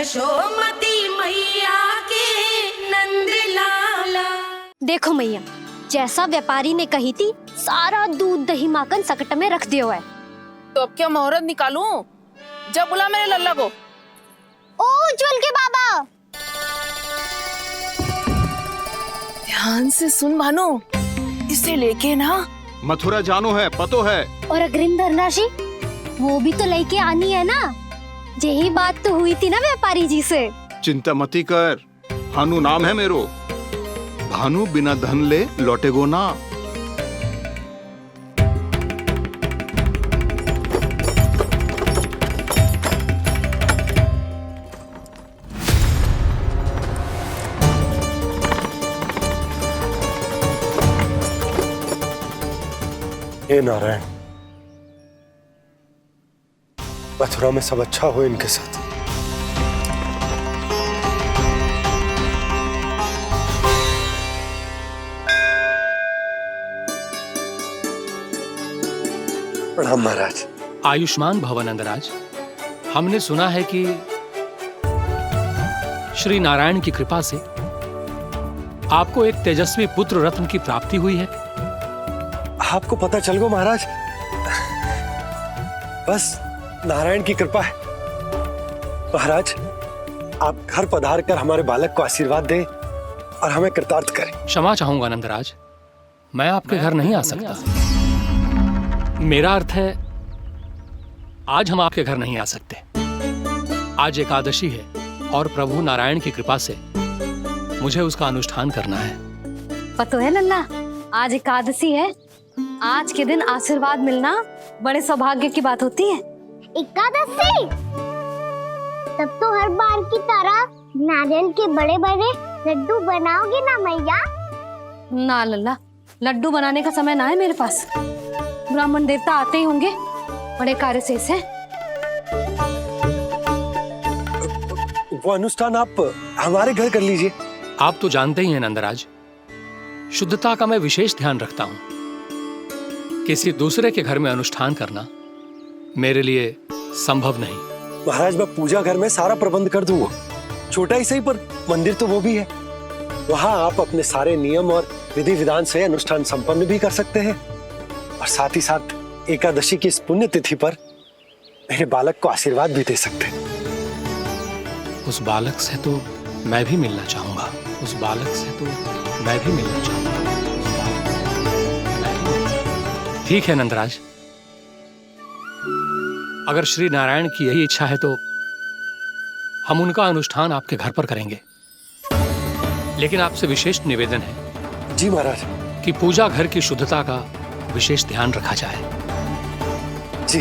यशोमती मैया के नंद लाला। देखो मैया, जैसा व्यापारी ने कही थी सारा दूध दही माखन सकट में रख दियो है। तो अब क्या मुहूर्त निकालूं? जब बुला मेरे लल्ला को। ओ उज्जवल के बाबा, ध्यान से सुन भानु, इसे लेके ना मथुरा जानो है, पतो है। और अग्रिम धनराशि वो भी तो लेके आनी है ना। यही बात तो हुई थी ना व्यापारी जी से। चिंता मती कर, भानु नाम है मेरो। भानु बिना धन ले लौटेगो ना। हे नारायण, मथुरा में सब अच्छा हो इनके साथ। प्रणाम महाराज। आयुष्मान भव नंदराज। हमने सुना है कि श्री नारायण की कृपा से आपको एक तेजस्वी पुत्र रत्न की प्राप्ति हुई है। आपको पता चल गो महाराज, बस नारायण की कृपा है। महाराज, आप घर पधार कर हमारे बालक को आशीर्वाद दें और हमें कृतार्थ करें। क्षमा चाहूंगा नंदराज, मैं आपके घर नहीं आ सकता। मेरा अर्थ है आज हम आपके घर नहीं आ सकते। आज एकादशी है और प्रभु नारायण की कृपा से मुझे उसका अनुष्ठान करना है। पतो है लल्ला, आज एकादशी है। आज के दिन आशीर्वाद मिलना बड़े सौभाग्य की बात होती है। एकादशी? तब तो हर बार की तरह नारियल के बड़े बड़े लड्डू बनाओगे ना मैया? ना लल्ला, लड्डू बनाने का समय ना है मेरे पास। ब्राह्मण देवता आते ही होंगे, बड़े कार्य शेष है। वो अनुष्ठान आप हमारे घर कर लीजिए। आप तो जानते ही हैं नंदराज, शुद्धता का मैं विशेष ध्यान रखता हूं। किसी दूसरे के घर में अनुष्ठान करना मेरे लिए संभव नहीं। महाराज, मैं पूजा घर में सारा प्रबंध कर दूंगा। छोटा ही सही, पर मंदिर तो वो भी है। वहां आप अपने सारे नियम और विधि विधान से अनुष्ठान संपन्न भी कर सकते हैं और साथ ही साथ एकादशी की इस पुण्य तिथि पर मेरे बालक को आशीर्वाद भी दे सकते हैं। उस बालक से तो मैं भी मिलना चाहूंगा। उस बालक से तो मैं भी मिलना चाहूंगा। ठीक है नंदराज, अगर श्री नारायण की यही इच्छा है तो हम उनका अनुष्ठान आपके घर पर करेंगे। लेकिन आपसे विशेष निवेदन है जी महाराज, कि पूजा घर की शुद्धता का विशेष ध्यान रखा जाए। जी।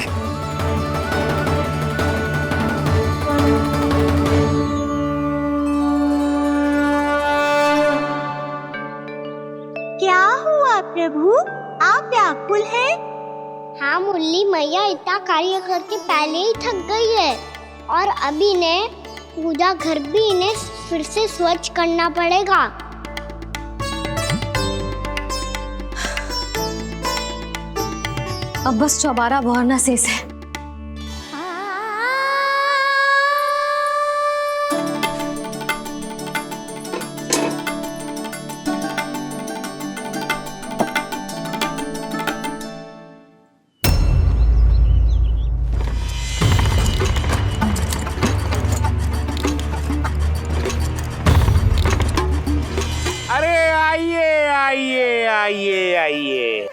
क्या हुआ प्रभु, आप व्याकुल हैं? हाँ मुरली मैया इतना कार्य करके पहले ही थक गई है और अभी ने पूजा घर भी इन्हें फिर से स्वच्छ करना पड़ेगा। अब बस चौबारा बहरना शेष है। आइए।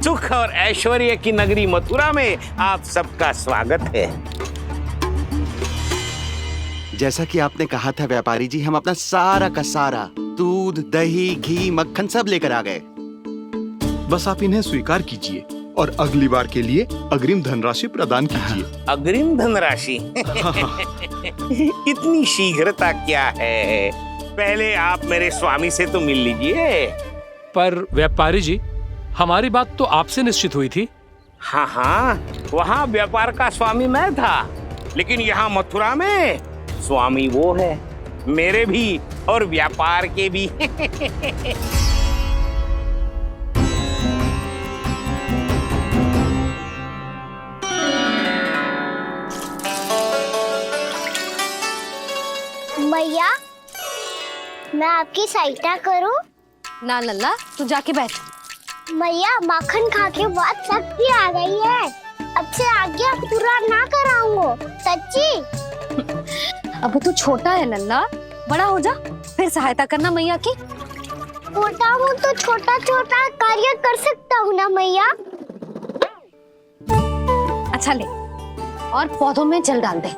सुख और ऐश्वर्य की नगरी मथुरा में आप सबका स्वागत है। जैसा कि आपने कहा था व्यापारी जी, हम अपना सारा का सारा दूध दही घी मक्खन सब लेकर आ गए। बस आप इन्हें स्वीकार कीजिए और अगली बार के लिए अग्रिम धनराशि प्रदान कीजिए। अग्रिम धनराशि? इतनी शीघ्रता क्या है? पहले आप मेरे स्वामी से तो मिल लीजिए। पर व्यापारी जी, हमारी बात तो आपसे निश्चित हुई थी। हाँ, वहाँ व्यापार का स्वामी मैं था, लेकिन यहाँ मथुरा में स्वामी वो है, मेरे भी और व्यापार के भी। मैया, मैं आपकी सहायता करूं? ना लल्ला, तू जाके बैठ। मैया, माखन खा के बहुत शक्ति आ गई है। अब से आगे पूरा ना कराऊंगा, सच्ची। अब तू छोटा है लल्ला, बड़ा हो जा फिर सहायता करना मैया की। छोटा हूँ तो छोटा छोटा कार्य कर सकता हूँ ना मैया। अच्छा ले, और पौधों में जल डाल दे।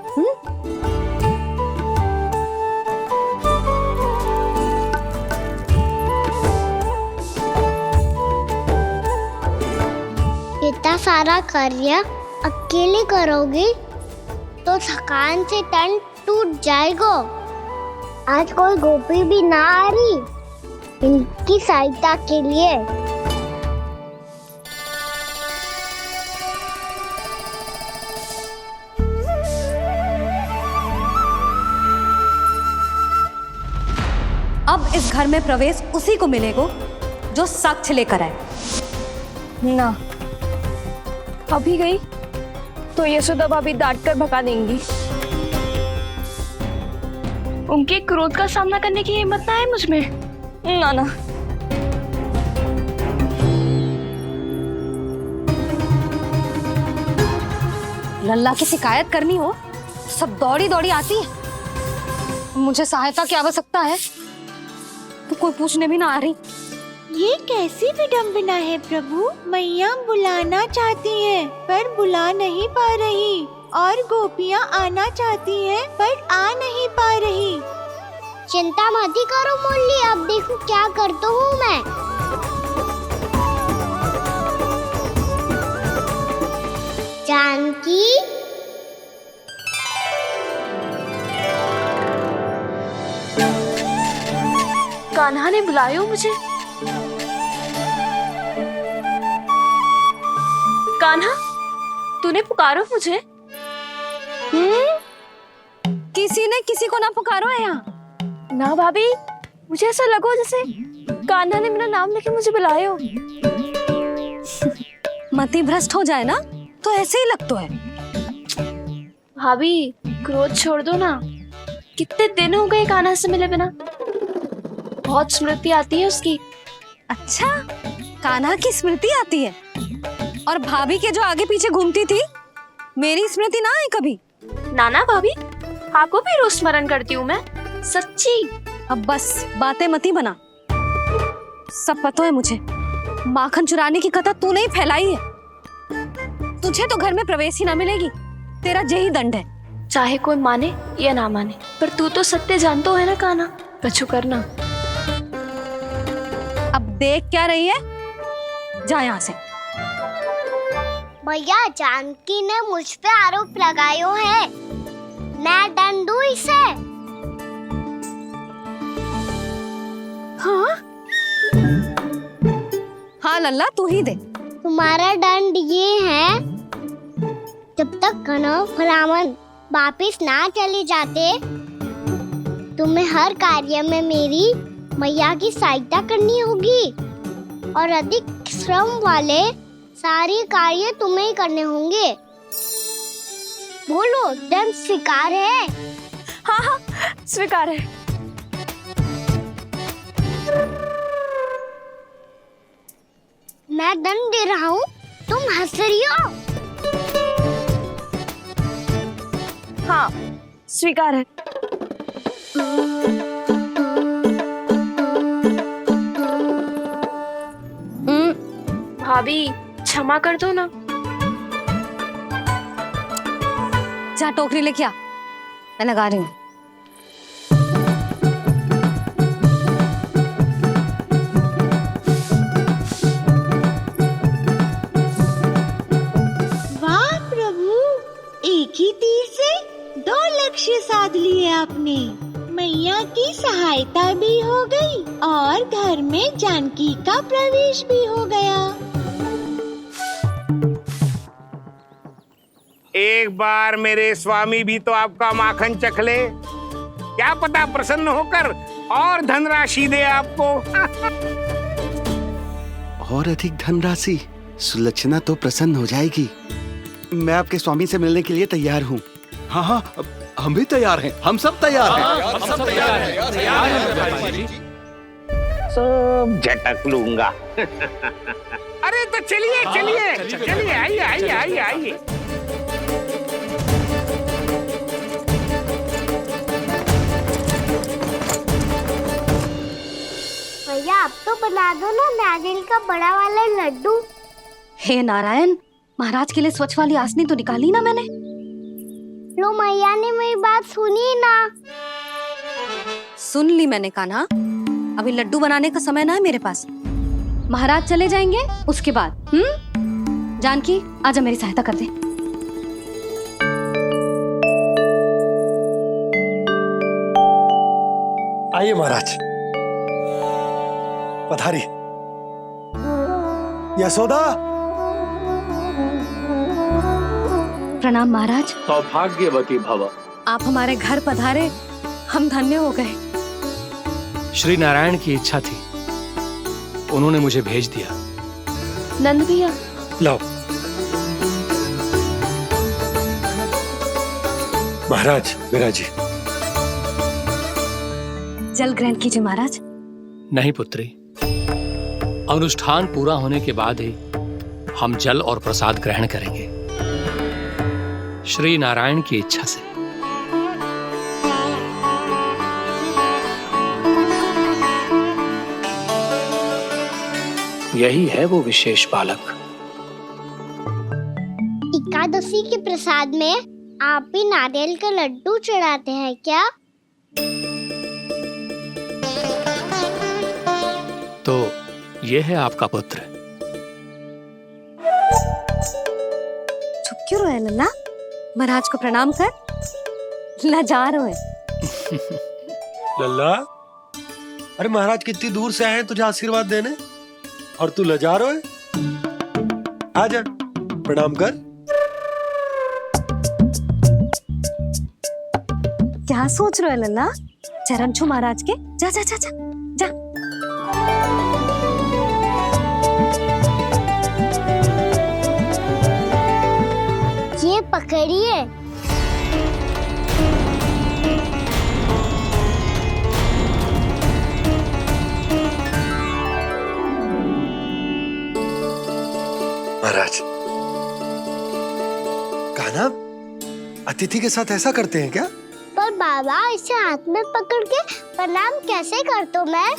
इतना सारा कार्य अकेले करोगी तो थकान से तन टूट जाएगा। आज कोई गोपी भी ना आ रही इनकी सहायता के लिए। अब इस घर में प्रवेश उसी को मिलेगा जो साक्ष्य लेकर आए। ना, अभी गई तो यशोदा भाभी डांट कर भगा देंगी। उनके क्रोध का सामना करने की हिम्मत ना है मुझ में। ना ना, लल्ला की शिकायत करनी हो सब दौड़ी दौड़ी आती है। मुझे सहायता की आवश्यकता है तो कोई पूछने भी ना आ रही। ये कैसी विडंबना है प्रभु। मैया बुलाना चाहती हैं पर बुला नहीं पा रही, और गोपियाँ आना चाहती हैं पर आ नहीं पा रही। चिंता मत ही करो मुरली, अब देखो क्या करता हूँ मैं। जानकी, कान्हा ने बुलाया मुझे। कान्हा, तूने पुकारो मुझे। किसी ने किसी को ना पुकारो है यहाँ। ना भाभी, मुझे ऐसा लगो जैसे कान्हा ने मेरा नाम लेके मुझे बुलायो। मति भ्रष्ट हो जाए ना तो ऐसे ही लगता है। भाभी, क्रोध छोड़ दो ना। कितने दिन हो गए कान्हा से मिले बिना। बहुत स्मृति आती है उसकी। अच्छा, कान्हा की स्मृति आती है? और भाभी के जो आगे पीछे घूमती थी, मेरी स्मृति ना आई कभी? नाना भाभी, आपको भी रोज स्मरण करती हूँ मैं, सच्ची। अब बस बातें मत ही बना। सब पता है मुझे। माखन चुराने की कथा तूने ही फैलाई है। तुझे तो घर में प्रवेश ही ना मिलेगी। तेरा यही दंड है। चाहे कोई माने या ना माने, पर तू तो सत्य जानता है ना कान्हा। कछु करना। अब देख क्या रही है, जा यहाँ से। भैया, जानकी ने मुझ पे आरोप लगायो है, मैं दंड दूं इसे। हाँ हाँ लल्ला, तू ही दे। तुम्हारा दंड ये है, जब तक कनव फलावन वापिस ना चले जाते, तुम्हें हर कार्य में मेरी मैया की सहायता करनी होगी, और अधिक श्रम वाले सारे कार्य तुम्हें ही करने होंगे। बोलो, दंड स्वीकार है? हाँ हाँ, स्वीकार है। मैं दंड दे रहा हूँ, तुम हंस रही हो? हाँ, स्वीकार है। भाभी, क्षमा कर दो ना। जा टोकरी लेके आ, मैं लगा रही हूँ। वाह प्रभु, एक ही तीर से 2 लक्ष्य साध लिए आपने। मैया की सहायता भी हो गई और घर में जानकी का प्रवेश भी हो गया। एक बार मेरे स्वामी भी तो आपका माखन चख ले, क्या पता प्रसन्न होकर और धनराशि दे आपको। और अधिक धनराशि? सुलक्षणा तो प्रसन्न हो जाएगी। मैं आपके स्वामी से मिलने के लिए तैयार हूँ। हाँ हाँ, हम भी तैयार हैं, हम सब तैयार हैं। हम सब तैयार हैं, तैयार हैं व्यापारी जी। सब झटक लूंगा। अरे तो चलिए चलिए चलिए, आइए आइए आइए आइए। भैया आप तो बना दो ना नारियल का बड़ा वाला लड्डू। हे नारायण, महाराज के लिए स्वच्छ वाली आसनी तो निकाली ना मैंने। लो मैया ने मेरी बात सुनी ना। सुन ली मैंने कान्हा, अभी लड्डू बनाने का समय ना है मेरे पास। महाराज चले जाएंगे उसके बाद। जानकी आजा मेरी सहायता कर दे। आइए महाराज, पधारी। यशोदा। प्रणाम महाराज। सौभाग्यवती भव। आप हमारे घर पधारे, हम धन्य हो गए। श्री नारायण की इच्छा थी, उन्होंने मुझे भेज दिया। नंद भैया लाओ। महाराज विराजी। जल ग्रहण कीजिए महाराज। नहीं पुत्री, अनुष्ठान पूरा होने के बाद ही हम जल और प्रसाद ग्रहण करेंगे, श्री नारायण की इच्छा से। यही है वो विशेष बालक। एकादशी के प्रसाद में आप भी नारियल का लड्डू चढ़ाते हैं क्या? तो ये है आपका पुत्र। चुप क्यों रोए लल्ला? महाराज को प्रणाम कर। लजा रोए। लल्ला, अरे महाराज कितनी दूर से आए हैं तुझे आशीर्वाद देने, और तू लजा रहा है? आजा प्रणाम कर। क्या सोच रहे हो लल्ला? चरण छू महाराज के। जा जा जा जा जा। ये पकड़िए। महाराज, कान्हा अतिथि के साथ ऐसा करते हैं क्या? पर बाबा इसे हाथ में पकड़ के प्रणाम कैसे करता हूँ मैं?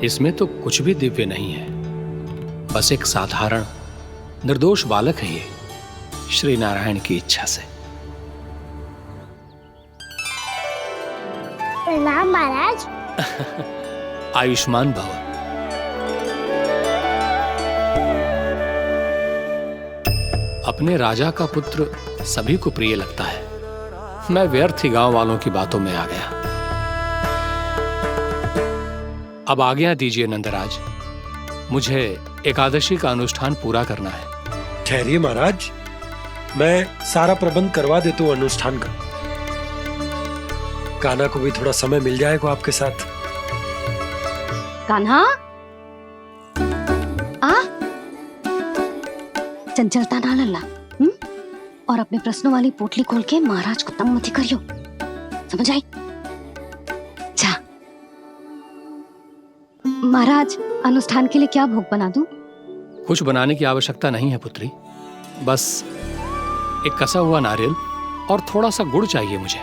इसमें तो कुछ भी दिव्य नहीं है, बस एक साधारण निर्दोष बालक है ये, श्री नारायण की इच्छा से। प्रणाम महाराज। आयुष्मान भव। अपने राजा का पुत्र सभी को प्रिय लगता है। मैं व्यर्थ ही गांव वालों की बातों में आ गया। अब आज्ञा दीजिए नंदराज, मुझे एकादशी का अनुष्ठान पूरा करना है। ठहरिए महाराज, मैं सारा प्रबंध करवा देता हूँ अनुष्ठान का। कान्हा को भी थोड़ा समय मिल जाएगा आपके साथ। कान्हा आ, चंचलता ना लल्ला। और अपने प्रश्नों वाली पोटली खोल के महाराज को तंग मत करियो, समझ आई? जा। महाराज, अनुष्ठान के लिए क्या भोग बना दूं? कुछ बनाने की आवश्यकता नहीं है पुत्री, बस एक कसा हुआ नारियल और थोड़ा सा गुड़ चाहिए मुझे,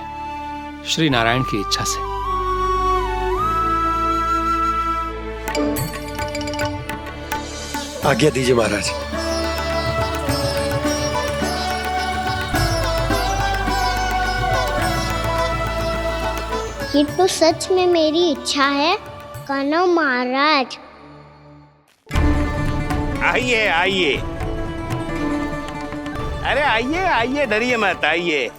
श्री नारायण की इच्छा से। आज्ञा दीजिए महाराज। ये तो सच में मेरी इच्छा है कान्हा महाराज। आइए आइए, अरे आइए आइए, डरिए मत, आइए।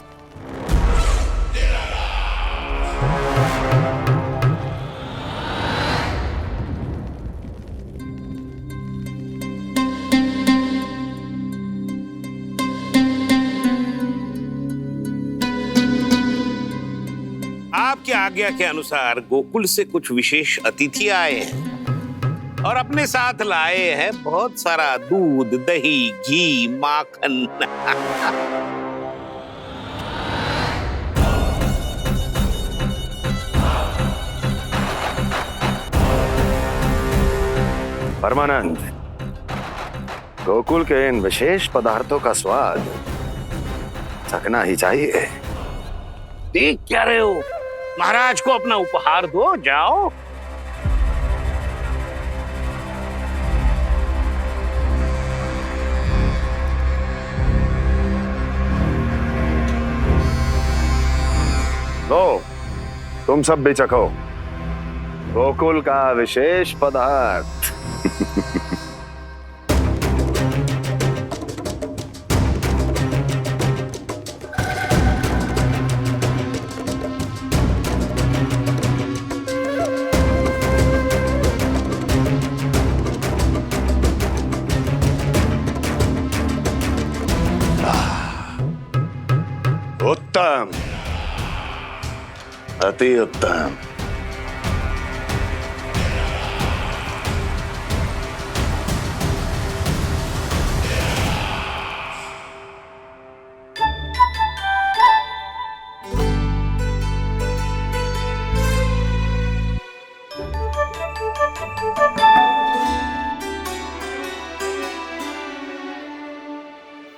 आपकी आज्ञा के अनुसार गोकुल से कुछ विशेष अतिथि आए हैं और अपने साथ लाए हैं बहुत सारा दूध, दही, घी, माखन। परमानंद, गोकुल के इन विशेष पदार्थों का स्वाद चखना ही चाहिए। देख क्या रहे हो? महाराज को अपना उपहार दो, जाओ। लो, तुम सब भी चखो गोकुल का विशेष पदार्थ। उत्तम, अति उत्तम।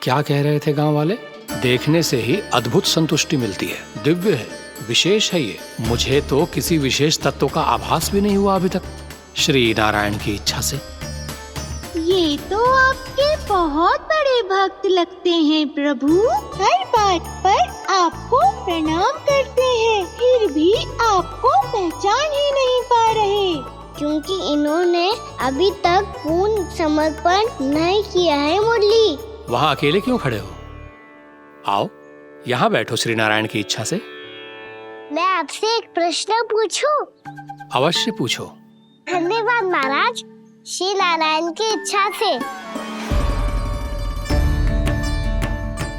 क्या कह रहे थे गांव वाले? देखने से ही अद्भुत संतुष्टि मिलती है, दिव्य है, विशेष है ये। मुझे तो किसी विशेष तत्व का आभास भी नहीं हुआ अभी तक, श्री नारायण की इच्छा से। ये तो आपके बहुत बड़े भक्त लगते हैं प्रभु। हर बात पर आपको प्रणाम करते हैं, फिर भी आपको पहचान ही नहीं पा रहे। क्योंकि इन्होंने अभी तक पूर्ण समर्पण नहीं किया है मुरली। वहाँ अकेले क्यों खड़े हो? आओ यहाँ बैठो श्री नारायण की इच्छा से। मैं आपसे एक प्रश्न पूछूं? अवश्य पूछो। धन्यवाद महाराज, श्री नारायण की इच्छा से।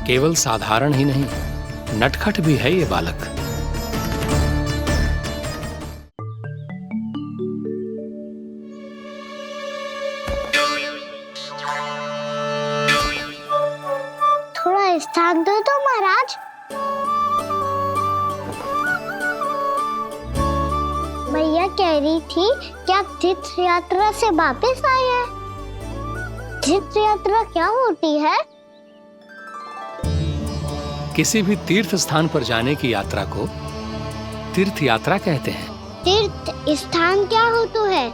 केवल साधारण ही नहीं, नटखट भी है ये बालक। थोड़ा स्थान दो तो महाराज। भैया कह रही थी कि आप तीर्थ यात्रा से वापस आए हैं। तीर्थ यात्रा क्या होती है? किसी भी तीर्थ स्थान पर जाने की यात्रा को तीर्थ यात्रा कहते हैं। तीर्थ स्थान क्या होता है?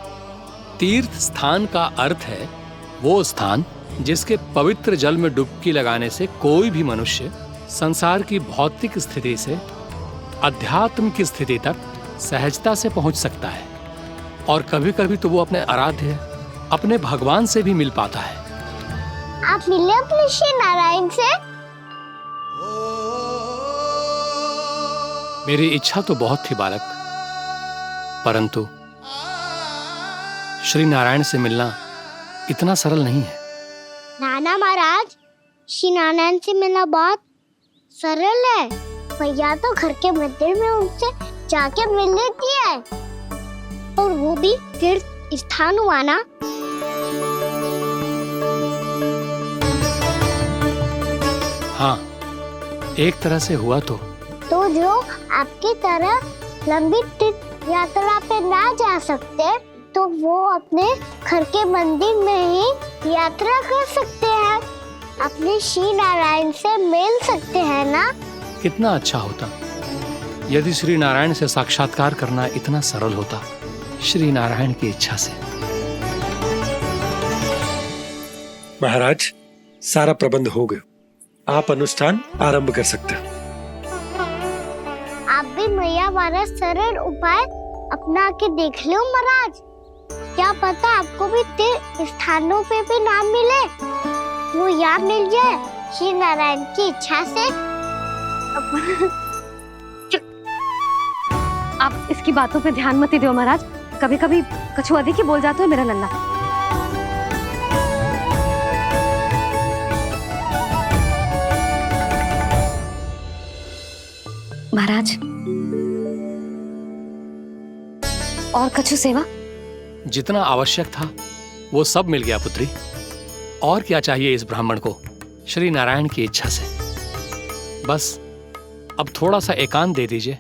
तीर्थ स्थान का अर्थ है वो स्थान जिसके पवित्र जल में डुबकी लगाने से कोई भी मनुष्य संसार की भौतिक स्थिति से अध्यात्म की स्थिति तक सहजता से पहुंच सकता है, और कभी कभी तो वो अपने आराध्य, अपने भगवान से भी मिल पाता है। आप मिले अपने श्री नारायण से? मेरी इच्छा तो बहुत थी बालक, परंतु श्री नारायण से मिलना इतना सरल नहीं है। नाना महाराज, श्री नारायण से मिलना बहुत सरल है। भैया तो घर के मंदिर में उनसे जाके मिल लेती है, और वो भी तीर्थ स्थान हुआ ना। हाँ, एक तरह से हुआ तो जो आपकी तरह लंबी तीर्थ यात्रा पे ना जा सकते, तो वो अपने घर के मंदिर में ही यात्रा कर सकते हैं, अपने श्री नारायण से मिल सकते हैं ना। कितना अच्छा होता यदि श्री नारायण से साक्षात्कार करना इतना सरल होता, श्री नारायण की इच्छा से। महाराज, सारा प्रबंध हो गया, आप अनुष्ठान आरंभ कर सकते हैं। आप भी मैया वाला सरल उपाय अपना के देख लो महाराज। क्या पता आपको भी तीर्थ स्थानों पे भी नाम मिले, वो याद मिल जाए श्री नारायण की इच्छा से। आप इसकी बातों पे ध्यान मत दो महाराज, कभी कभी कछु अधिक ही बोल जाते हो मेरा लल्ला। महाराज, और कछु सेवा? जितना आवश्यक था वो सब मिल गया पुत्री। और क्या चाहिए इस ब्राह्मण को श्री नारायण की इच्छा से। बस अब थोड़ा सा एकांत दे दीजिए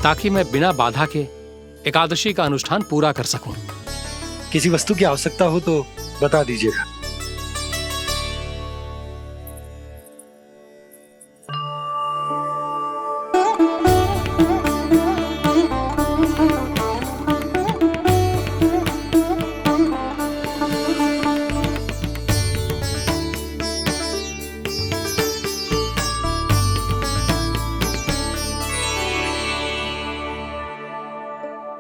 ताकि मैं बिना बाधा के एकादशी का अनुष्ठान पूरा कर सकूं। किसी वस्तु की आवश्यकता हो तो बता दीजिएगा।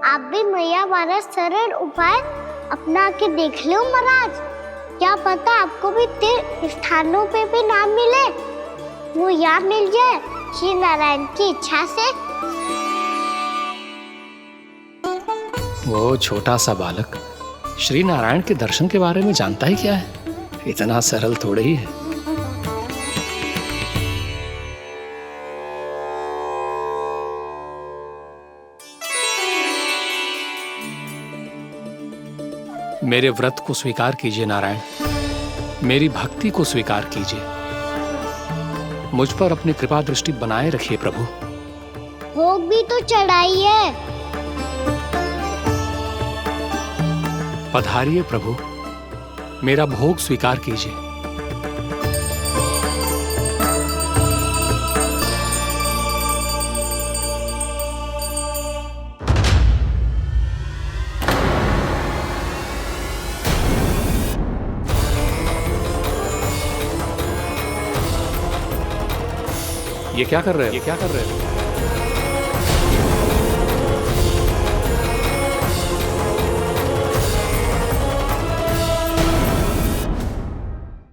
आप भी मैया वाला सरल उपाय अपना के देख लो महाराज। क्या पता आपको भी तीर्थ स्थानों पे भी नाम मिले, वो यहाँ मिल जाए श्री नारायण की इच्छा से। वो छोटा सा बालक श्री नारायण के दर्शन के बारे में जानता ही क्या है? इतना सरल थोड़े ही है। मेरे व्रत को स्वीकार कीजिए नारायण, मेरी भक्ति को स्वीकार कीजिए। मुझ पर अपनी कृपा दृष्टि बनाए रखिए प्रभु। भोग भी तो चढ़ाइए। पधारिए प्रभु, मेरा भोग स्वीकार कीजिए। ये क्या कर रहे हो?